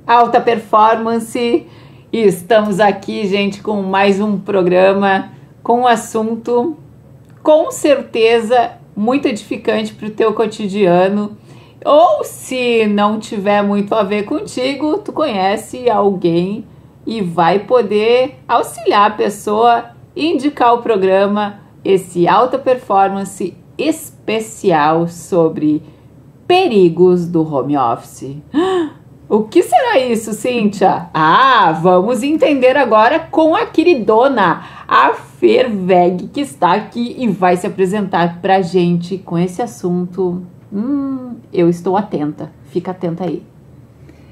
Alta Performance. E estamos aqui, gente, com mais um programa com um assunto com certeza muito edificante para o teu cotidiano. Ou se não tiver muito a ver contigo, tu conhece alguém e vai poder auxiliar a pessoa e indicar o programa, esse Alta Performance especial sobre perigos do home office. O que será isso, Cíntia? Vamos entender agora com a queridona, a Fer Weg, que está aqui e vai se apresentar pra gente com esse assunto. Eu estou atenta, fica atenta aí.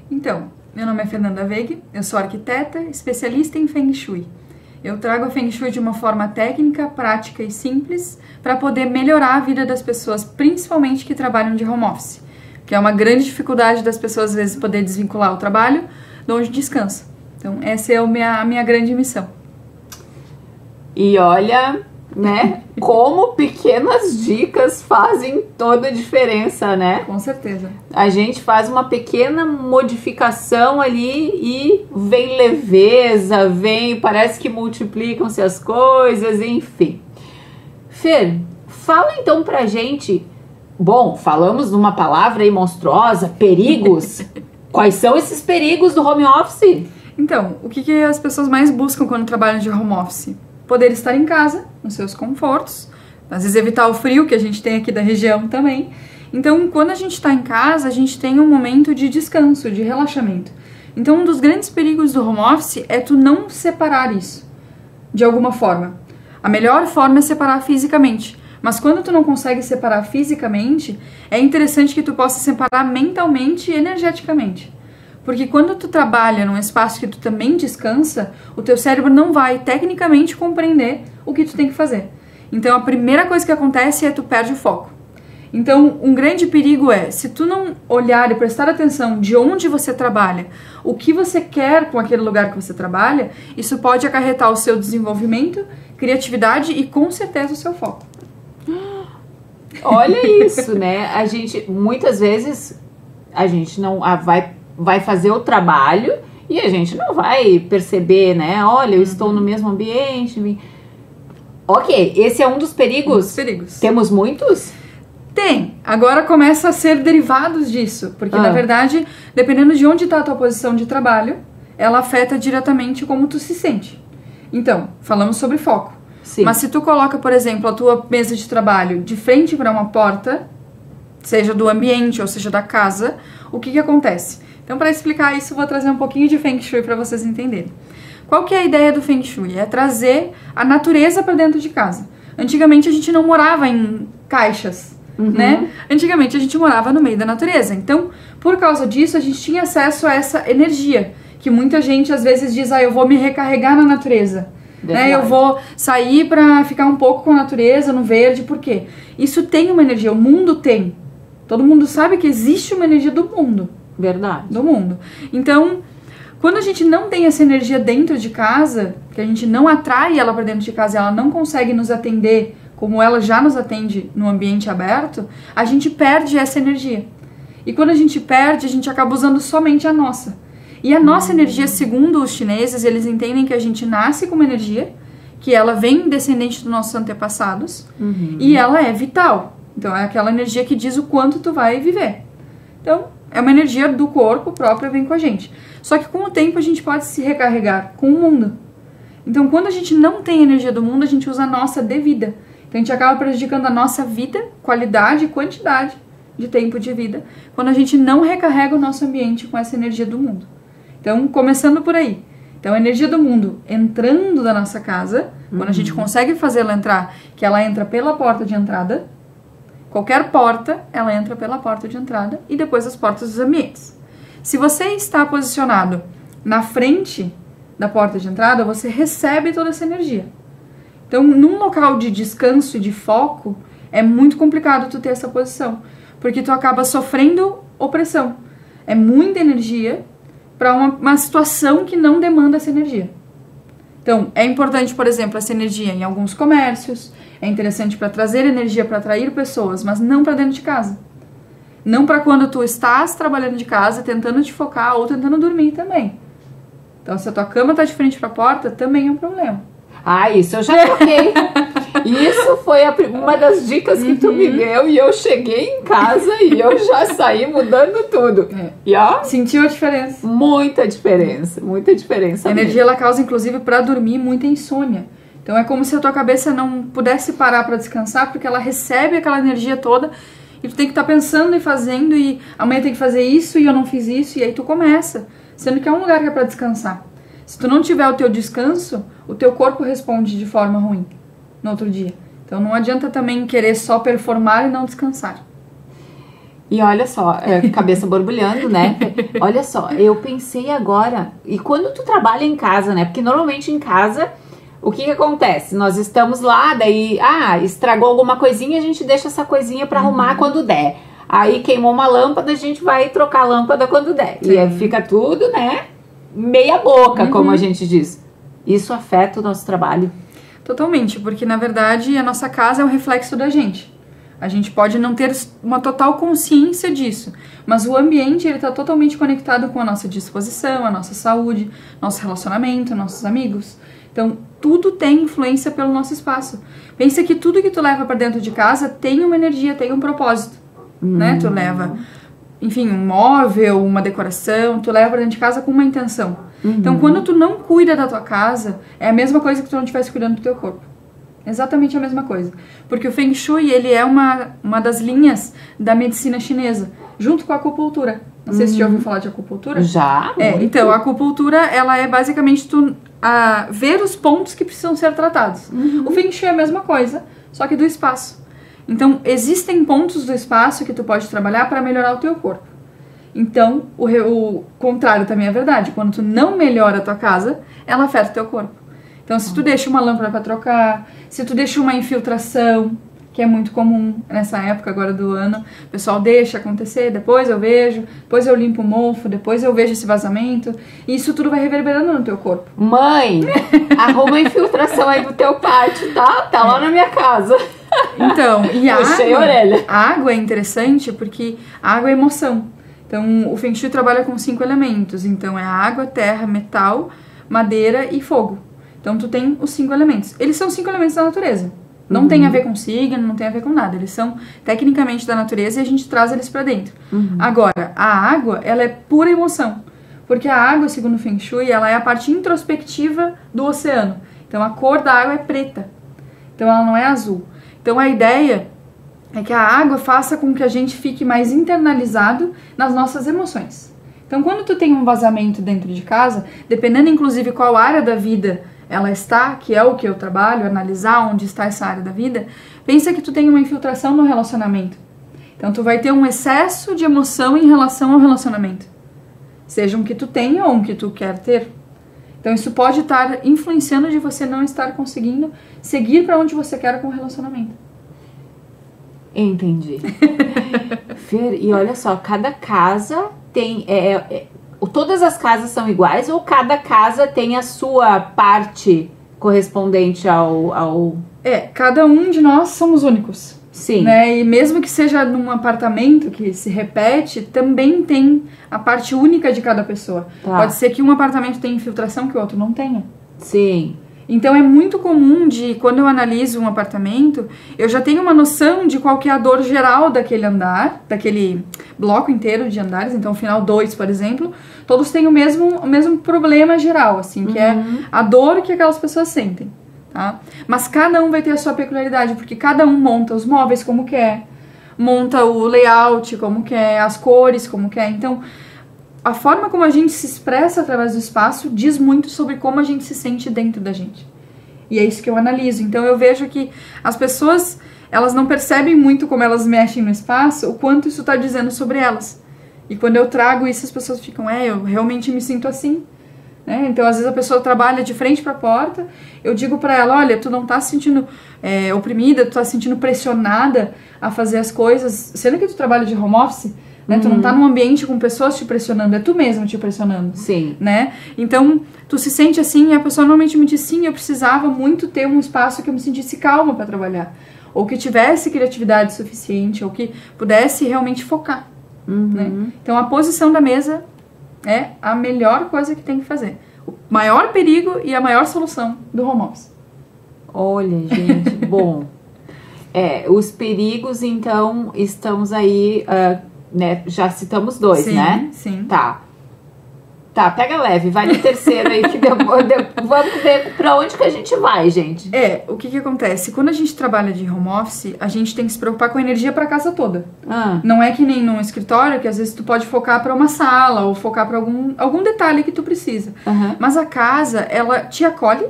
Então, meu nome é Fernanda Weg, eu sou arquiteta, especialista em Feng Shui. Eu trago a Feng Shui de uma forma técnica, prática e simples para poder melhorar a vida das pessoas, principalmente que trabalham de home office, que é uma grande dificuldade das pessoas às vezes poder desvincular o trabalho de onde descansa. Então essa é a minha grande missão. E olha, né, como pequenas dicas fazem toda a diferença, né? Com certeza. A gente faz uma pequena modificação ali e vem leveza, parece que multiplicam-se as coisas, enfim. Fer, fala então pra gente. Bom, falamos numa palavra aí monstruosa, perigos. Quais são esses perigos do home office? Então, o que as pessoas mais buscam quando trabalham de home office? Poder estar em casa, nos seus confortos, às vezes evitar o frio que a gente tem aqui da região também. Então, quando a gente está em casa, a gente tem um momento de descanso, de relaxamento. Então, um dos grandes perigos do home office é tu não separar isso, de alguma forma. A melhor forma é separar fisicamente. Mas quando tu não consegue separar fisicamente, é interessante que tu possa separar mentalmente e energeticamente. Porque quando tu trabalha num espaço que tu também descansa, o teu cérebro não vai tecnicamente compreender o que tu tem que fazer. Então a primeira coisa que acontece é tu perde o foco. Então um grande perigo é, se tu não olhar e prestar atenção de onde você trabalha, o que você quer com aquele lugar que você trabalha, isso pode acarretar o seu desenvolvimento, criatividade e com certeza o seu foco. Olha isso, né? A gente, muitas vezes, a gente não vai fazer o trabalho e a gente não vai perceber, né? Olha, eu estou no mesmo ambiente. Ok, esse é um dos perigos? Um dos perigos. Temos muitos? Tem. Agora começa a ser derivados disso, porque na verdade, dependendo de onde está a tua posição de trabalho, ela afeta diretamente como tu se sente. Então, falamos sobre foco. Sim. Mas se tu coloca, por exemplo, a tua mesa de trabalho de frente para uma porta, seja do ambiente ou seja da casa, o que acontece? Então, para explicar isso, eu vou trazer um pouquinho de Feng Shui para vocês entenderem. Qual que é a ideia do Feng Shui? É trazer a natureza para dentro de casa. Antigamente, a gente não morava em caixas, né? Antigamente, a gente morava no meio da natureza. Então, por causa disso, a gente tinha acesso a essa energia, que muita gente, às vezes, diz, eu vou me recarregar na natureza. Né? Eu vou sair para ficar um pouco com a natureza, no verde, por quê? Isso tem uma energia, o mundo tem. Todo mundo sabe que existe uma energia do mundo. Verdade. Do mundo. Então, quando a gente não tem essa energia dentro de casa, que a gente não atrai ela para dentro de casa, ela não consegue nos atender como ela já nos atende no ambiente aberto, a gente perde essa energia. E quando a gente perde, a gente acaba usando somente a nossa. E a nossa energia, segundo os chineses, eles entendem que a gente nasce com uma energia, que ela vem descendente dos nossos antepassados, e ela é vital. Então, é aquela energia que diz o quanto tu vai viver. Então, é uma energia do corpo própria, vem com a gente. Só que com o tempo a gente pode se recarregar com o mundo. Então, quando a gente não tem energia do mundo, a gente usa a nossa devida. Então, a gente acaba prejudicando a nossa vida, qualidade e quantidade de tempo de vida, quando a gente não recarrega o nosso ambiente com essa energia do mundo. Então, começando por aí. Então, a energia do mundo entrando da nossa casa, quando a gente consegue fazer ela entrar, que ela entra pela porta de entrada, qualquer porta, ela entra pela porta de entrada e depois as portas dos ambientes. Se você está posicionado na frente da porta de entrada, você recebe toda essa energia. Então, num local de descanso e de foco, é muito complicado tu ter essa posição, porque tu acaba sofrendo opressão. É muita energia para uma situação que não demanda essa energia. Então, é importante, por exemplo, essa energia em alguns comércios, é interessante para trazer energia para atrair pessoas, mas não para dentro de casa. Não para quando tu estás trabalhando de casa, tentando te focar ou tentando dormir também. Então, se a tua cama tá de frente pra porta, também é um problema. Ah, isso eu já troquei. Isso foi uma das dicas que tu me deu e eu cheguei em casa e eu já saí mudando tudo. E ó, sentiu a diferença? Muita diferença A energia ela causa, inclusive, para dormir, muita insônia. Então é como se a tua cabeça não pudesse parar para descansar, porque ela recebe aquela energia toda e tu tem que estar pensando e fazendo e amanhã tem que fazer isso e eu não fiz isso e aí tu começa, sendo que é um lugar que é para descansar. Se tu não tiver o teu descanso, o teu corpo responde de forma ruim no outro dia. Então não adianta também querer só performar e não descansar. E olha só, cabeça borbulhando, né? Olha só, eu pensei agora, e quando tu trabalha em casa, né? Porque normalmente em casa, o que acontece? Nós estamos lá, daí, estragou alguma coisinha, a gente deixa essa coisinha pra arrumar quando der. Aí queimou uma lâmpada, a gente vai trocar a lâmpada quando der. Sim. E aí fica tudo, né? Meia boca, como a gente diz. Isso afeta o nosso trabalho? Totalmente, porque na verdade a nossa casa é um reflexo da gente. A gente pode não ter uma total consciência disso, mas o ambiente ele está totalmente conectado com a nossa disposição, a nossa saúde, nosso relacionamento, nossos amigos. Então, tudo tem influência pelo nosso espaço. Pensa que tudo que tu leva para dentro de casa tem uma energia, tem um propósito, né? Tu leva, enfim, um móvel, uma decoração, tu leva para dentro de casa com uma intenção. Então, quando tu não cuida da tua casa, é a mesma coisa que tu não estivesse cuidando do teu corpo. Exatamente a mesma coisa. Porque o Feng Shui, ele é uma das linhas da medicina chinesa, junto com a acupuntura. Não sei se você já ouviu falar de acupuntura. Já. Então, a acupuntura, ela é basicamente tu ver os pontos que precisam ser tratados. O Feng Shui é a mesma coisa, só que do espaço. Então, existem pontos do espaço que tu pode trabalhar para melhorar o teu corpo. Então, o contrário também é verdade. Quando tu não melhora a tua casa, ela afeta o teu corpo. Então, se tu deixa uma lâmpada para trocar, se tu deixa uma infiltração, que é muito comum nessa época agora do ano, o pessoal deixa acontecer, depois eu vejo, depois eu limpo o mofo, depois eu vejo esse vazamento, e isso tudo vai reverberando no teu corpo. Mãe, arruma a infiltração aí do teu pátio, tá? Tá lá na minha casa. Então, e a água é interessante porque a água é emoção. Então, o Feng Shui trabalha com 5 elementos. Então, é água, terra, metal, madeira e fogo. Então, tu tem os 5 elementos. Eles são 5 elementos da natureza. Não tem a ver com signo, não tem a ver com nada. Eles são tecnicamente da natureza e a gente traz eles pra dentro. Agora, a água, ela é pura emoção. Porque a água, segundo o Feng Shui, ela é a parte introspectiva do oceano. Então, a cor da água é preta. Então, ela não é azul. Então, a ideia é que a água faça com que a gente fique mais internalizado nas nossas emoções. Então, quando tu tem um vazamento dentro de casa, dependendo inclusive qual área da vida ela está, que é o que eu trabalho, analisar onde está essa área da vida, pensa que tu tem uma infiltração no relacionamento. Então, tu vai ter um excesso de emoção em relação ao relacionamento. Seja um que tu tenha ou um que tu quer ter. Então, isso pode estar influenciando de você não estar conseguindo seguir para onde você quer com o relacionamento. Entendi. Fer, e olha só, cada casa tem... todas as casas são iguais ou cada casa tem a sua parte correspondente ao... cada um de nós somos únicos. Sim. Né? E mesmo que seja num apartamento que se repete, também tem a parte única de cada pessoa. Tá. Pode ser que um apartamento tenha infiltração que o outro não tenha. Sim. Então é muito comum de, quando eu analiso um apartamento, eu já tenho uma noção de qual que é a dor geral daquele andar, daquele bloco inteiro de andares. Então, o final 2, por exemplo, todos têm o mesmo problema geral, assim, que é a dor que aquelas pessoas sentem, tá? Mas cada um vai ter a sua peculiaridade, porque cada um monta os móveis como quer, monta o layout como quer, as cores como quer. Então, a forma como a gente se expressa através do espaço diz muito sobre como a gente se sente dentro da gente. E é isso que eu analiso. Então eu vejo que as pessoas, elas não percebem muito como elas mexem no espaço, o quanto isso está dizendo sobre elas. E quando eu trago isso, as pessoas ficam, eu realmente me sinto assim. Né? Então, às vezes a pessoa trabalha de frente para a porta, eu digo para ela, olha, tu não tá se sentindo oprimida, tu tá se sentindo pressionada a fazer as coisas, sendo que tu trabalha de home office, né? Tu não tá num ambiente com pessoas te pressionando, é tu mesmo te pressionando. Sim. Né? Então, tu se sente assim e a pessoa normalmente me diz, sim, eu precisava muito ter um espaço que eu me sentisse calma para trabalhar. Ou que tivesse criatividade suficiente, ou que pudesse realmente focar. né? Então a posição da mesa é a melhor coisa que tem que fazer. O maior perigo e a maior solução do home office. Olha, gente, bom. Os perigos, então, estamos aí, né? Já citamos 2, sim, né? Sim. Tá, pega leve, vai no terceiro aí, que vamos ver pra onde que a gente vai, gente. O que acontece? Quando a gente trabalha de home office, a gente tem que se preocupar com a energia pra casa toda. Não é que nem num escritório, que às vezes tu pode focar pra uma sala, ou focar pra algum detalhe que tu precisa. Mas a casa, ela te acolhe,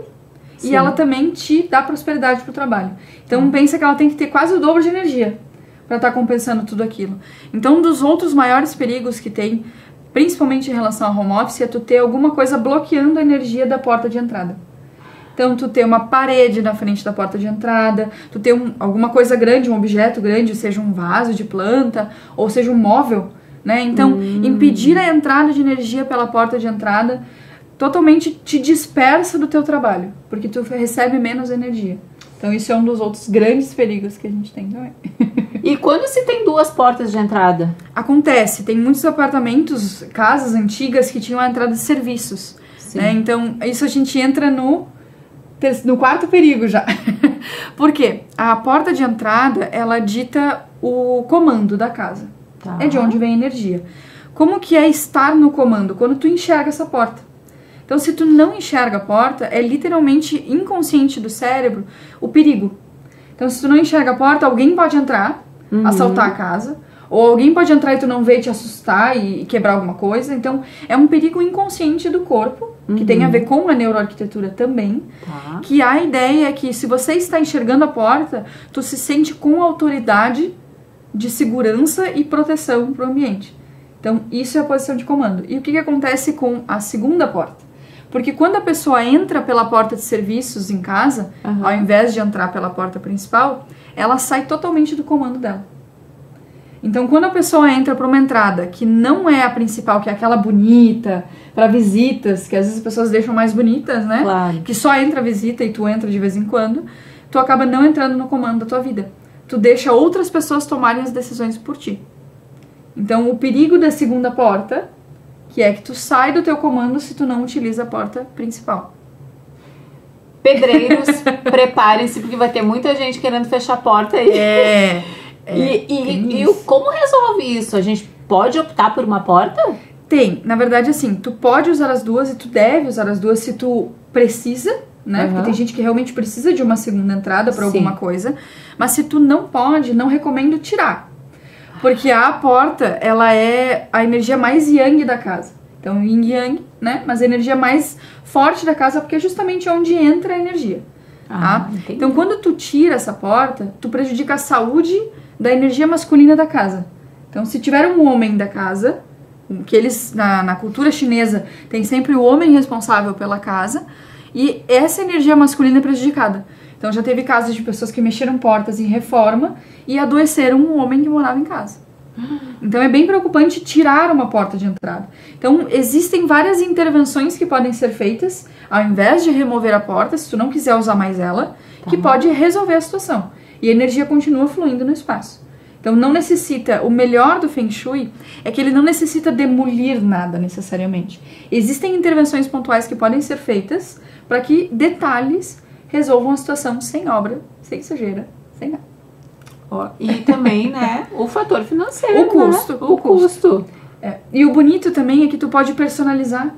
sim, e ela também te dá prosperidade pro trabalho. Então pensa que ela tem que ter quase o dobro de energia pra estar compensando tudo aquilo. Então um dos outros maiores perigos que tem, principalmente em relação ao home office, é tu ter alguma coisa bloqueando a energia da porta de entrada. Então, tu ter uma parede na frente da porta de entrada, tu ter alguma coisa grande, um objeto grande, seja um vaso de planta, ou seja um móvel, né? Então, impedir a entrada de energia pela porta de entrada totalmente te dispersa do teu trabalho, porque tu recebe menos energia. Então, isso é um dos outros grandes perigos que a gente tem também. E quando se tem 2 portas de entrada? Acontece, tem muitos apartamentos, casas antigas que tinham a entrada de serviços, né? Então, isso a gente entra no 4º perigo já. Por quê? A porta de entrada, ela dita o comando da casa. Tá. É de onde vem a energia. Como que é estar no comando? Quando tu enxerga essa porta. Então, se tu não enxerga a porta, é literalmente inconsciente do cérebro o perigo. Então, se tu não enxerga a porta, alguém pode entrar, assaltar a casa, ou alguém pode entrar e tu não vê, te assustar e quebrar alguma coisa. Então, é um perigo inconsciente do corpo, que tem a ver com a neuroarquitetura também, que a ideia é que se você está enxergando a porta, tu se sente com autoridade de segurança e proteção para o ambiente. Então, isso é a posição de comando. E o que acontece com a segunda porta? Porque quando a pessoa entra pela porta de serviços em casa, ao invés de entrar pela porta principal, ela sai totalmente do comando dela. Então, quando a pessoa entra para uma entrada que não é a principal, que é aquela bonita, para visitas, que às vezes as pessoas deixam mais bonitas, né? Claro. Que só entra visita e tu entra de vez em quando, tu acaba não entrando no comando da tua vida. Tu deixa outras pessoas tomarem as decisões por ti. Então, o perigo da segunda porta, que é que tu sai do teu comando se tu não utiliza a porta principal. Pedreiros, preparem-se, porque vai ter muita gente querendo fechar a porta aí. E como resolve isso? A gente pode optar por uma porta? Tem. Na verdade, assim, tu pode usar as duas e tu deve usar as duas se tu precisa, né? Porque tem gente que realmente precisa de uma segunda entrada para alguma coisa. Mas se tu não pode, não recomendo tirar. Porque a porta, ela é a energia mais yang da casa. Então, yin e yang, né? Mas a energia mais forte da casa, porque é justamente onde entra a energia. Tá? Então, quando tu tira essa porta, tu prejudica a saúde da energia masculina da casa. Então, se tiver um homem da casa, que eles, na cultura chinesa, tem sempre o homem responsável pela casa, e essa energia masculina é prejudicada. Então, já teve casos de pessoas que mexeram portas em reforma e adoeceram um homem que morava em casa. Então, é bem preocupante tirar uma porta de entrada. Então, existem várias intervenções que podem ser feitas, ao invés de remover a porta, se tu não quiser usar mais ela, que pode resolver a situação. E a energia continua fluindo no espaço. Então, não necessita... O melhor do Feng Shui é que ele não necessita demolir nada, necessariamente. Existem intervenções pontuais que podem ser feitas para que detalhes resolvam a situação sem obra, sem sujeira, sem nada. E também, né, o fator financeiro, o custo. Né? O custo. E o bonito também é que tu pode personalizar.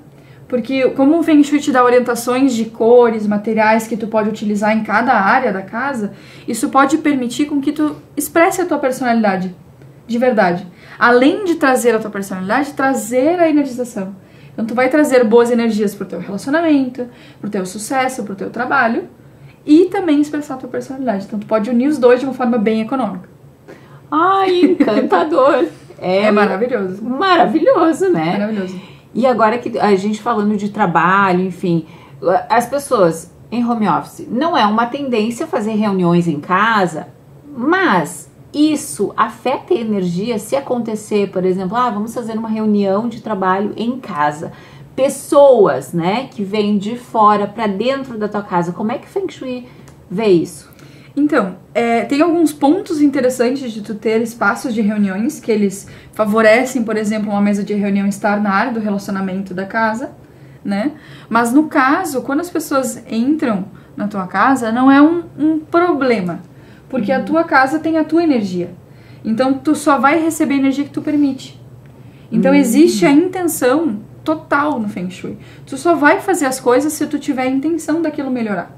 Porque como o Feng Shui te dá orientações de cores, materiais que tu pode utilizar em cada área da casa, isso pode permitir com que tu expresse a tua personalidade de verdade. Além de trazer a tua personalidade, trazer a energização. Então tu vai trazer boas energias pro teu relacionamento, pro teu sucesso, pro teu trabalho e também expressar a tua personalidade. Então tu pode unir os dois de uma forma bem econômica. Ai, encantador! É maravilhoso. Maravilhoso, né? Maravilhoso. E agora que a gente falando de trabalho, enfim, as pessoas em home office, não é uma tendência fazer reuniões em casa, mas isso afeta a energia se acontecer, por exemplo, vamos fazer uma reunião de trabalho em casa. Pessoas, né, que vêm de fora para dentro da tua casa, como é que o Feng Shui vê isso? Então, tem alguns pontos interessantes de tu ter espaços de reuniões que eles favorecem, por exemplo, uma mesa de reunião estar na área do relacionamento da casa, né? Mas no caso, quando as pessoas entram na tua casa, não é um problema, porque a tua casa tem a tua energia. Então, tu só vai receber a energia que tu permite. Então, existe a intenção total no Feng Shui. Tu só vai fazer as coisas se tu tiver a intenção daquilo melhorar.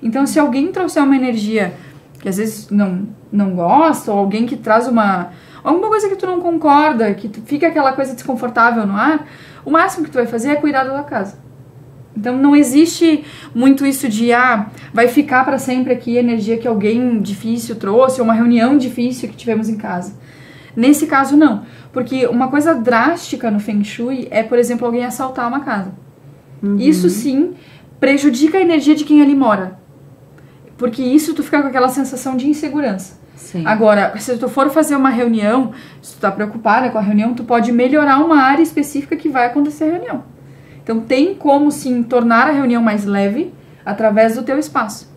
Então, se alguém trouxer uma energia que às vezes não gosta, ou alguém que traz alguma coisa que tu não concorda, que fica aquela coisa desconfortável no ar, o máximo que tu vai fazer é cuidar da tua casa. Então, não existe muito isso de, vai ficar para sempre aqui a energia que alguém difícil trouxe, ou uma reunião difícil que tivemos em casa. Nesse caso, não. Porque uma coisa drástica no Feng Shui é, por exemplo, alguém assaltar uma casa. Isso, sim, prejudica a energia de quem ali mora. Porque isso tu fica com aquela sensação de insegurança. Sim. Agora, se tu for fazer uma reunião, se tu tá preocupada com a reunião, tu pode melhorar uma área específica que vai acontecer a reunião. Então, tem como, sim, tornar a reunião mais leve através do teu espaço.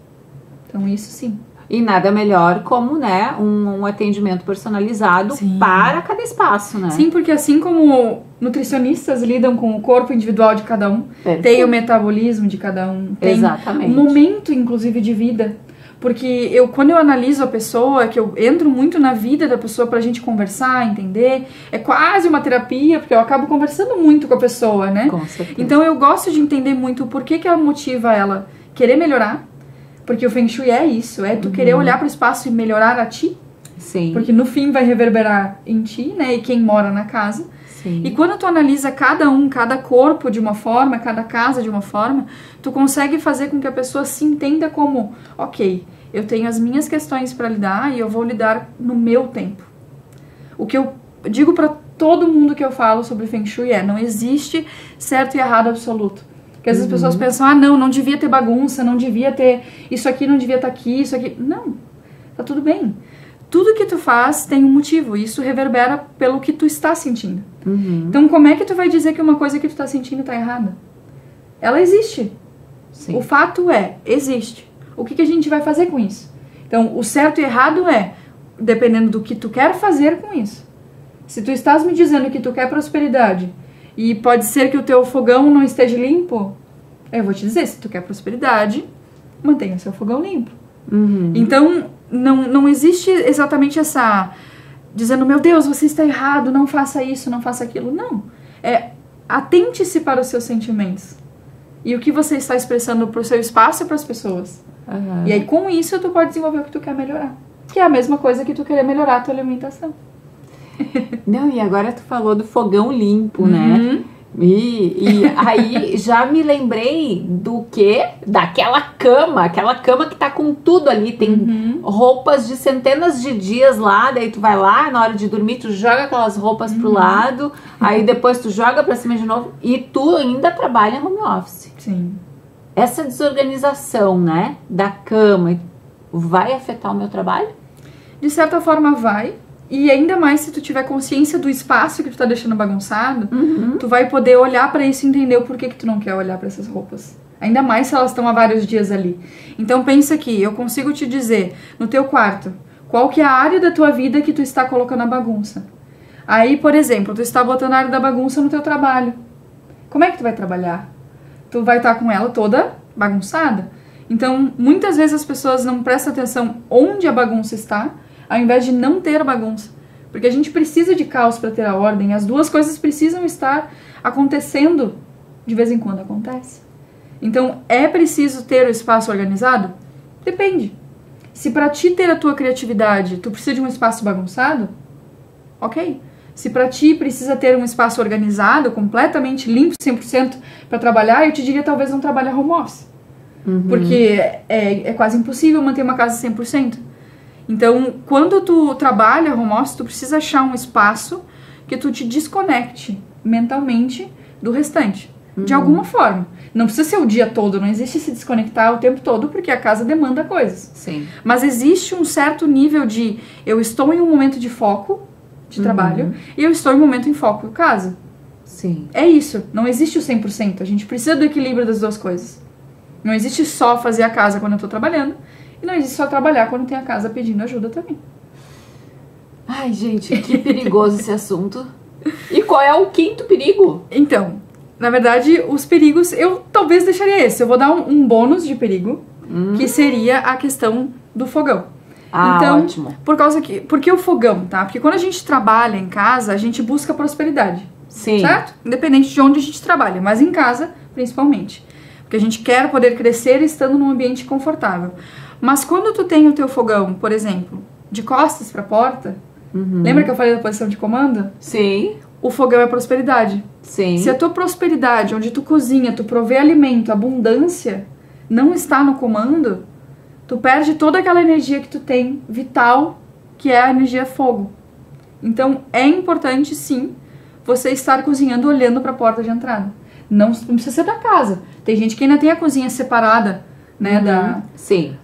Então, isso sim. E nada melhor como, né, um atendimento personalizado para cada espaço, né? Sim, porque assim como nutricionistas lidam com o corpo individual de cada um, tem o metabolismo de cada um, tem Exatamente. um momento, inclusive, de vida. Porque quando eu analiso a pessoa, que eu entro muito na vida da pessoa pra gente conversar, entender, é quase uma terapia, porque eu acabo conversando muito com a pessoa, né? Com certeza. Então eu gosto de entender muito o porquê que ela motiva ela querer melhorar, porque o Feng Shui é isso, é tu querer olhar pro espaço e melhorar a ti. Sim. Porque no fim vai reverberar em ti, né? E quem mora na casa. Sim. E quando tu analisa cada corpo de uma forma, cada casa de uma forma, tu consegue fazer com que a pessoa se entenda como, ok, eu tenho as minhas questões para lidar e eu vou lidar no meu tempo. O que eu digo para todo mundo que eu falo sobre Feng Shui não existe certo e errado absoluto. Porque às vezes as pessoas pensam, não devia ter bagunça, não devia ter, isso aqui não devia estar aqui, isso aqui. Não, tá tudo bem. Tudo que tu faz tem um motivo, e isso reverbera pelo que tu está sentindo. Então, como é que tu vai dizer que uma coisa que tu tá sentindo tá errada? Ela existe. Sim. O fato existe. O que a gente vai fazer com isso? Então, o certo e errado dependendo do que tu quer fazer com isso. Se tu estás me dizendo que tu quer prosperidade, e pode ser que o teu fogão não esteja limpo, eu vou te dizer, se tu quer prosperidade, mantenha o seu fogão limpo. Então, não existe exatamente essa... Dizendo, meu Deus, você está errado, não faça isso, não faça aquilo. Não. Atente-se para os seus sentimentos. E o que você está expressando para o seu espaço e para as pessoas. E aí, com isso, tu pode desenvolver o que tu quer melhorar. Que é a mesma coisa que tu querer melhorar a tua alimentação. Não, e agora tu falou do fogão limpo, né? E aí já me lembrei do quê? Daquela cama que tá com tudo ali, tem roupas de centenas de dias lá, daí tu vai lá, na hora de dormir, tu joga aquelas roupas pro lado, aí depois tu joga pra cima de novo, e tu ainda trabalha home office. Sim. Essa desorganização, né, da cama, vai afetar o meu trabalho? De certa forma vai. E ainda mais se tu tiver consciência do espaço que tu tá deixando bagunçado, tu vai poder olhar pra isso e entender o porquê que tu não quer olhar pra essas roupas. Ainda mais se elas estão há vários dias ali. Então pensa aqui, eu consigo te dizer, no teu quarto, qual que é a área da tua vida que tu está colocando a bagunça. Aí, por exemplo, tu está botando a área da bagunça no teu trabalho. Como é que tu vai trabalhar? Tu vai estar com ela toda bagunçada? Então, muitas vezes as pessoas não prestam atenção onde a bagunça está, ao invés de não ter bagunça. Porque a gente precisa de caos para ter a ordem. As duas coisas precisam estar acontecendo. De vez em quando acontece. Então, é preciso ter o espaço organizado? Depende. Se para ti ter a tua criatividade, tu precisa de um espaço bagunçado, ok. Se para ti precisa ter um espaço organizado, completamente limpo, 100% para trabalhar, eu te diria talvez não trabalhe home office. Porque é quase impossível manter uma casa 100%. Então, quando tu trabalha home office, tu precisa achar um espaço que tu te desconecte mentalmente do restante. De alguma forma. Não precisa ser o dia todo, não existe se desconectar o tempo todo, porque a casa demanda coisas. Sim. Mas existe um certo nível de eu estou em um momento de foco, de trabalho, e eu estou em um momento em foco em casa. Sim. É isso. Não existe o 100%. A gente precisa do equilíbrio das duas coisas. Não existe só fazer a casa quando eu tô trabalhando E não existe só trabalhar quando tem a casa pedindo ajuda também. Ai, gente, que perigoso esse assunto. E qual é o quinto perigo? Então, na verdade, os perigos, eu talvez deixaria esse. Eu vou dar um bônus de perigo, que seria a questão do fogão. Então, ótimo. Por que o fogão, tá? Porque quando a gente trabalha em casa, a gente busca prosperidade. Sim. Certo? Independente de onde a gente trabalha, mas em casa, principalmente. Porque a gente quer poder crescer estando num ambiente confortável. Mas quando tu tem o teu fogão, por exemplo, de costas para a porta, lembra que eu falei da posição de comando? Sim. O fogão é prosperidade. Sim. Se a tua prosperidade, onde tu cozinha, tu provê alimento, abundância, não está no comando, tu perde toda aquela energia que tu tem, vital, que é a energia fogo. Então, é importante, sim, você estar cozinhando olhando para a porta de entrada. Não precisa ser da casa. Tem gente que ainda tem a cozinha separada, né,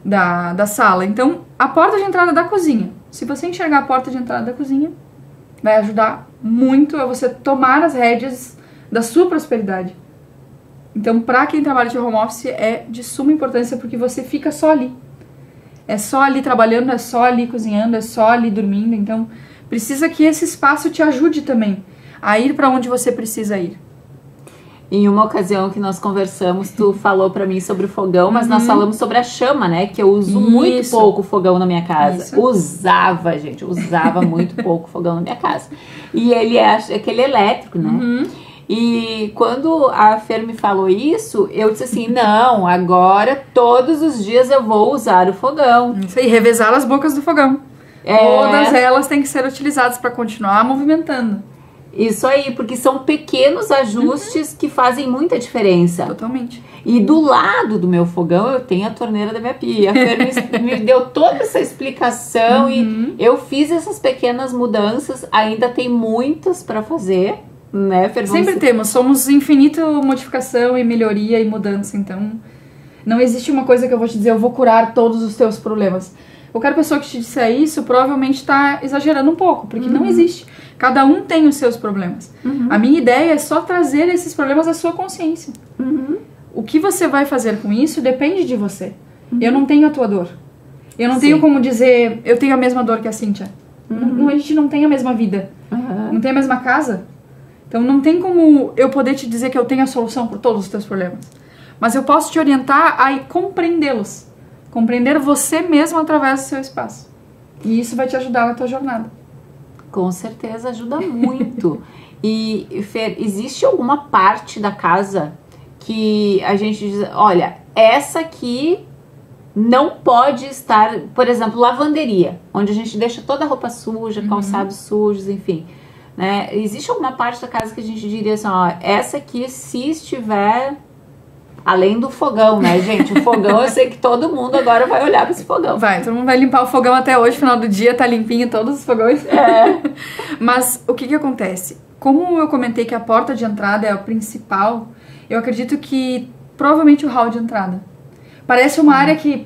da sala. Então, a porta de entrada da cozinha. Se você enxergar a porta de entrada da cozinha, vai ajudar muito a você tomar as rédeas da sua prosperidade. Então, para quem trabalha de home office, é de suma importância porque você fica só ali. É só ali trabalhando, é só ali cozinhando, é só ali dormindo. Então, precisa que esse espaço te ajude também a ir para onde você precisa ir. Em uma ocasião que nós conversamos, tu falou pra mim sobre o fogão, mas nós falamos sobre a chama, né? Que eu uso muito pouco fogão na minha casa. Usava, gente, usava muito pouco fogão na minha casa. E ele é aquele elétrico, né? E quando a Fer me falou isso, eu disse assim, não, agora todos os dias eu vou usar o fogão. Isso aí, revezar as bocas do fogão. Todas elas têm que ser utilizadas para continuar movimentando. Isso aí, porque são pequenos ajustes que fazem muita diferença. Totalmente. E do lado do meu fogão eu tenho a torneira da minha pia. A Fer me deu toda essa explicação e eu fiz essas pequenas mudanças. Ainda tem muitas para fazer, né, Fer? Sempre temos. Somos infinita modificação e melhoria e mudança. Então, não existe uma coisa que eu vou te dizer, eu vou curar todos os teus problemas. Qualquer pessoa que te disser isso provavelmente está exagerando um pouco, porque não existe. Cada um tem os seus problemas. A minha ideia é só trazer esses problemas à sua consciência. O que você vai fazer com isso depende de você. Eu não tenho a tua dor. Eu não tenho como dizer, eu tenho a mesma dor que a Cíntia. A gente não tem a mesma vida. Não tem a mesma casa. Então não tem como eu poder te dizer que eu tenho a solução para todos os teus problemas. Mas eu posso te orientar a compreendê-los. Compreender você mesmo através do seu espaço. E isso vai te ajudar na tua jornada. Com certeza ajuda muito. E, Fer, existe alguma parte da casa que a gente diz, olha, essa aqui não pode estar, por exemplo, lavanderia, onde a gente deixa toda a roupa suja, calçados sujos, enfim, né? Existe alguma parte da casa que a gente diria assim, ó, essa aqui se estiver... Além do fogão, né, gente? O fogão, eu sei que todo mundo agora vai olhar para esse fogão. Vai, todo mundo vai limpar o fogão até hoje, final do dia, tá limpinho todos os fogões. Mas o que acontece? Como eu comentei que a porta de entrada é a principal, eu acredito que provavelmente o hall de entrada. Parece uma área que,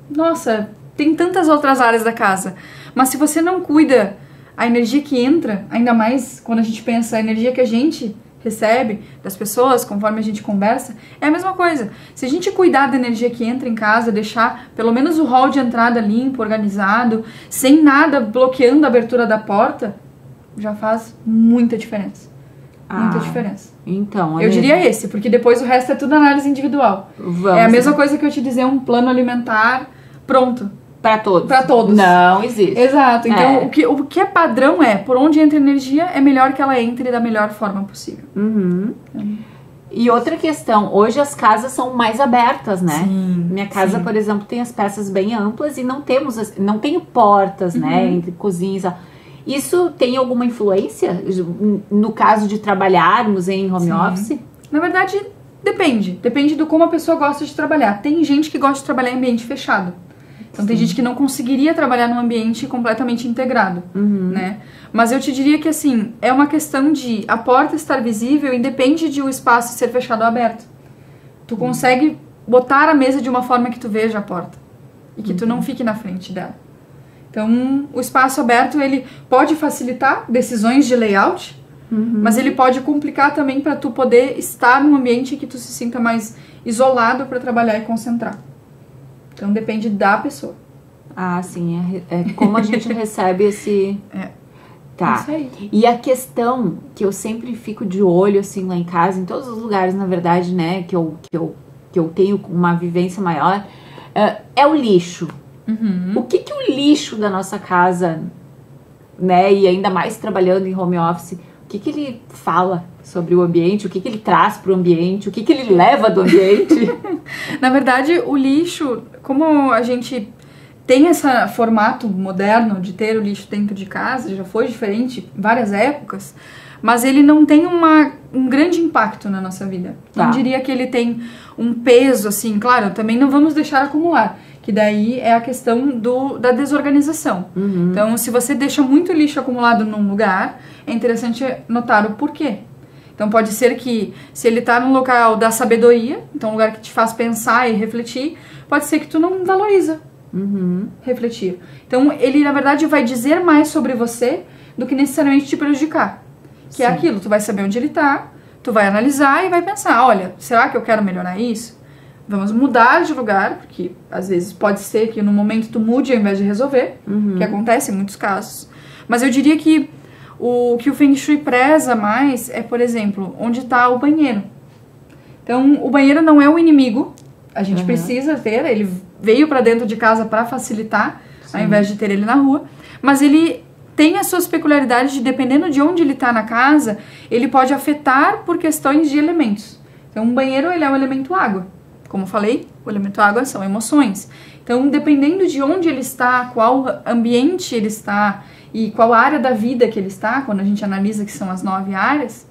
nossa, tem tantas outras áreas da casa. Mas se você não cuida a energia que entra, ainda mais quando a gente pensa a energia que a gente recebe das pessoas, conforme a gente conversa, é a mesma coisa. Se a gente cuidar da energia que entra em casa, deixar pelo menos o hall de entrada limpo, organizado, sem nada bloqueando a abertura da porta, já faz muita diferença. Muita diferença. Então, eu diria esse, porque depois o resto é tudo análise individual. É a mesma coisa que eu te dizer um plano alimentar pronto. Para todos. Para todos. Não existe. Exato. Então, o que é padrão é, por onde entra energia, é melhor que ela entre da melhor forma possível. E outra questão, hoje as casas são mais abertas, né? Sim, Minha casa, por exemplo, tem as peças bem amplas e não tenho portas, né, entre cozinhas. Isso tem alguma influência no caso de trabalharmos em home office? Na verdade, depende. Depende do como a pessoa gosta de trabalhar. Tem gente que gosta de trabalhar em ambiente fechado. Então tem gente que não conseguiria trabalhar num ambiente completamente integrado, né? Mas eu te diria que assim, é uma questão de a porta estar visível independe de o espaço ser fechado ou aberto. Tu consegue botar a mesa de uma forma que tu veja a porta e que tu não fique na frente dela. Então, o espaço aberto, ele pode facilitar decisões de layout, mas ele pode complicar também para tu poder estar num ambiente que tu se sinta mais isolado para trabalhar e concentrar. Então depende da pessoa. Ah, sim, é como a gente recebe esse... Tá. Isso aí. E a questão que eu sempre fico de olho, assim, lá em casa, em todos os lugares, na verdade, né, que eu tenho uma vivência maior, é o lixo. O que o lixo da nossa casa, né, e ainda mais trabalhando em home office, o que ele fala sobre o ambiente, o que ele traz para o ambiente, o que ele leva do ambiente? Na verdade, o lixo, como a gente tem esse formato moderno de ter o lixo dentro de casa, já foi diferente em várias épocas, mas ele não tem um grande impacto na nossa vida. Não diria que ele tem um peso, assim, claro, também não vamos deixar acumular, que daí é a questão da desorganização. Então, se você deixa muito lixo acumulado num lugar, é interessante notar o porquê. Então, pode ser que, se ele está num local da sabedoria, então um lugar que te faz pensar e refletir, pode ser que tu não valoriza refletir. Então, ele, na verdade, vai dizer mais sobre você do que necessariamente te prejudicar. Que é aquilo, tu vai saber onde ele tá, tu vai analisar e vai pensar, olha, será que eu quero melhorar isso? Vamos mudar de lugar, porque às vezes pode ser que no momento tu mude ao invés de resolver, que acontece em muitos casos. Mas eu diria que o que o Feng Shui preza mais é, por exemplo, onde está o banheiro. Então, o banheiro não é o inimigo, a gente precisa ter, ele veio para dentro de casa para facilitar, ao invés de ter ele na rua, mas ele tem as suas peculiaridades de, dependendo de onde ele está na casa, ele pode afetar por questões de elementos. Então, um banheiro, ele é o elemento água. Como eu falei, o elemento água são emoções. Então, dependendo de onde ele está, qual ambiente ele está e qual área da vida que ele está, quando a gente analisa que são as 9 áreas,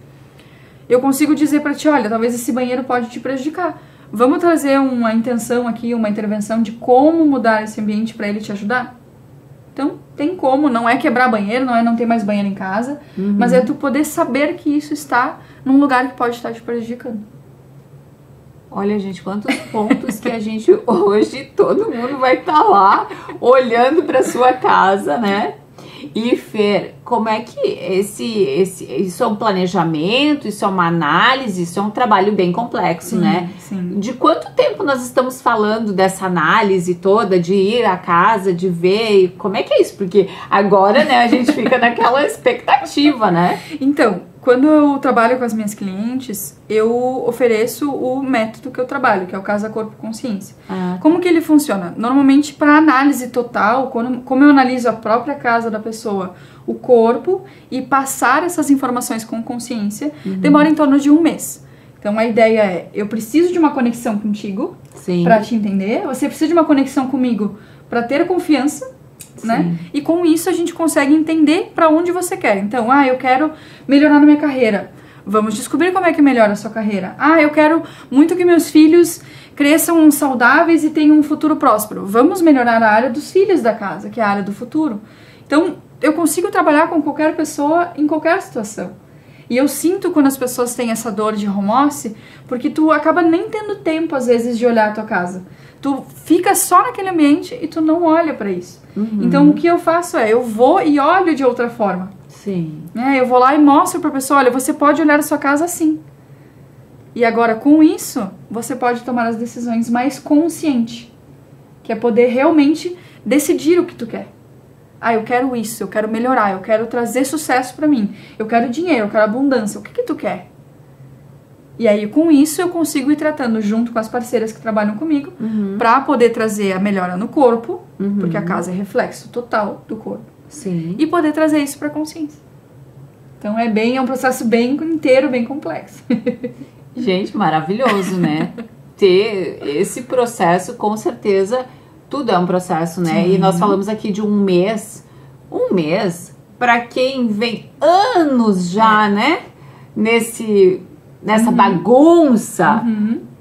eu consigo dizer para ti, olha, talvez esse banheiro pode te prejudicar. Vamos trazer uma intenção aqui, uma intervenção de como mudar esse ambiente para ele te ajudar? Então, tem como, não é quebrar banheiro, não é não ter mais banheiro em casa, mas é tu poder saber que isso está num lugar que pode estar te prejudicando. Olha, gente, quantos pontos que a gente hoje, todo mundo vai estar lá olhando para sua casa, né? E Fer, como é que isso é um planejamento, isso é uma análise, isso é um trabalho bem complexo, né? Sim. De quanto tempo nós estamos falando dessa análise toda, de ir à casa, de ver, como é que é isso? Porque agora, né, a gente fica naquela expectativa, né? Então, quando eu trabalho com as minhas clientes, eu ofereço o método que eu trabalho, que é o Casa Corpo Consciência. Como que ele funciona? Normalmente, para análise total, como eu analiso a própria casa da pessoa, o corpo, e passar essas informações com consciência, demora em torno de 1 mês. Então, a ideia é, eu preciso de uma conexão contigo para te entender, você precisa de uma conexão comigo para ter confiança, né? E com isso a gente consegue entender para onde você quer. Então, eu quero melhorar na minha carreira. Vamos descobrir como é que melhora a sua carreira. Eu quero muito que meus filhos cresçam saudáveis e tenham um futuro próspero. Vamos melhorar a área dos filhos da casa, que é a área do futuro. Então, eu consigo trabalhar com qualquer pessoa em qualquer situação. E eu sinto quando as pessoas têm essa dor de home office, porque tu acaba nem tendo tempo, às vezes, de olhar a tua casa. Tu fica só naquele ambiente e tu não olha pra isso. Então, o que eu faço é, eu vou e olho de outra forma. Sim. Eu vou lá e mostro pra pessoa, olha, você pode olhar a sua casa assim. E agora, com isso, você pode tomar as decisões mais consciente. Que é poder realmente decidir o que tu quer. Eu quero isso, eu quero melhorar, eu quero trazer sucesso pra mim. Eu quero dinheiro, eu quero abundância. O que tu quer? E aí, com isso, eu consigo ir tratando junto com as parceiras que trabalham comigo pra poder trazer a melhora no corpo, porque a casa é reflexo total do corpo. Sim. E poder trazer isso pra consciência. Então, é um processo bem inteiro, bem complexo. Gente, maravilhoso, né? Ter esse processo, com certeza, tudo é um processo, né? Sim. E nós falamos aqui de 1 mês. 1 mês, pra quem vem anos já, né? Nessa bagunça,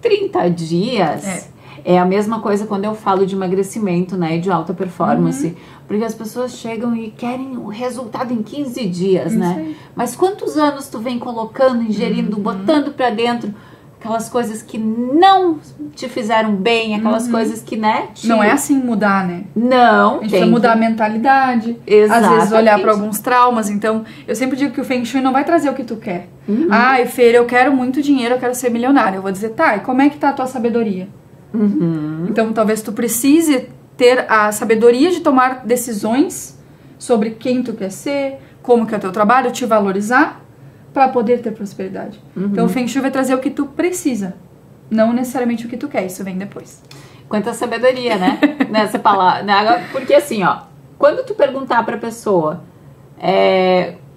30 dias é a mesma coisa quando eu falo de emagrecimento, né, de alta performance, porque as pessoas chegam e querem o resultado em 15 dias, né, mas quantos anos tu vem colocando, ingerindo, botando pra dentro aquelas coisas que não te fizeram bem, aquelas coisas que, né? Não é assim mudar, né? Não. A gente precisa mudar a mentalidade. Exatamente. Às vezes olhar para alguns traumas. Então, eu sempre digo que o Feng Shui não vai trazer o que tu quer. Fer, eu quero muito dinheiro, eu quero ser milionário. Eu vou dizer, tá, e como é que tá a tua sabedoria? Então, talvez tu precise ter a sabedoria de tomar decisões sobre quem tu quer ser, como que é o teu trabalho, te valorizar, para poder ter prosperidade. Então, o Feng Shui vai trazer o que tu precisa, não necessariamente o que tu quer. Isso vem depois. Quanta sabedoria, né? Nessa palavra. Porque assim, ó, quando tu perguntar pra pessoa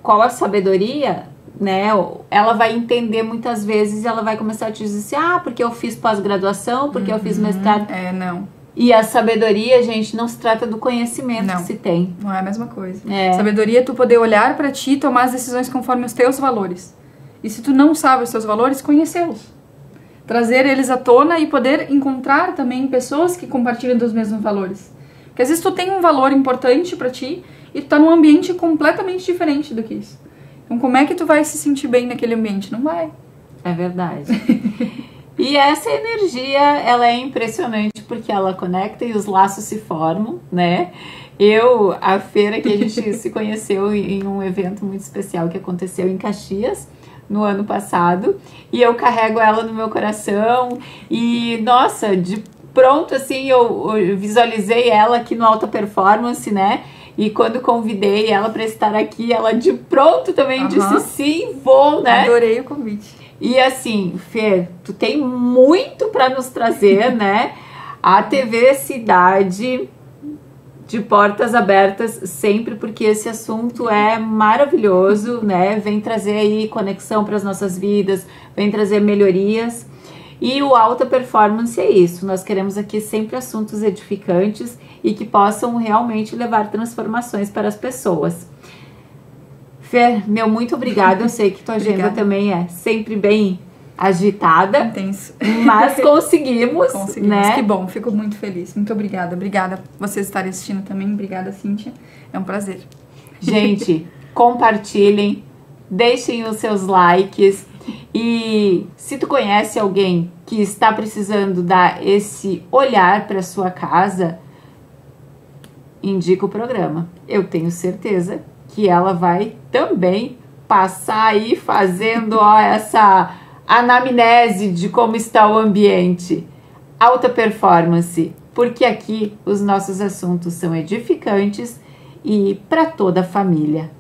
qual a sabedoria, né? Ela vai entender muitas vezes e ela vai começar a te dizer assim, porque eu fiz pós-graduação, porque eu fiz mestrado. Não. E a sabedoria, gente, não se trata do conhecimento que se tem. Não é a mesma coisa. Sabedoria é tu poder olhar pra ti e tomar as decisões conforme os teus valores. E se tu não sabe os teus valores, conhecê-los. Trazer eles à tona e poder encontrar também pessoas que compartilham dos mesmos valores. Porque às vezes tu tem um valor importante pra ti e tu tá num ambiente completamente diferente do que isso. Então como é que tu vai se sentir bem naquele ambiente? Não vai. É verdade. E essa energia, ela é impressionante porque ela conecta e os laços se formam, né? A feira que a gente se conheceu em um evento muito especial que aconteceu em Caxias no ano passado, e eu carrego ela no meu coração e, nossa, de pronto, assim, eu visualizei ela aqui no Alta Performance, né? E quando convidei ela para estar aqui, ela de pronto também disse sim, vou, né? Adorei o convite. E assim, Fer, tu tem muito para nos trazer, né? A TV Cidade de portas abertas sempre, porque esse assunto é maravilhoso, né? Vem trazer aí conexão para as nossas vidas, vem trazer melhorias. E o Alta Performance é isso. Nós queremos aqui sempre assuntos edificantes e que possam realmente levar transformações para as pessoas. Fer, meu muito obrigada. Eu sei que tua agenda também é sempre bem agitada. Intenso. Mas conseguimos, né? Que bom, fico muito feliz. Muito obrigada. Obrigada por vocês estarem assistindo também. Obrigada, Cíntia. É um prazer. Gente, compartilhem, deixem os seus likes. E se tu conhece alguém que está precisando dar esse olhar para sua casa, indica o programa. Eu tenho certeza que ela vai também passar aí fazendo essa anamnese de como está o ambiente. Alta Performance, porque aqui os nossos assuntos são edificantes e para toda a família.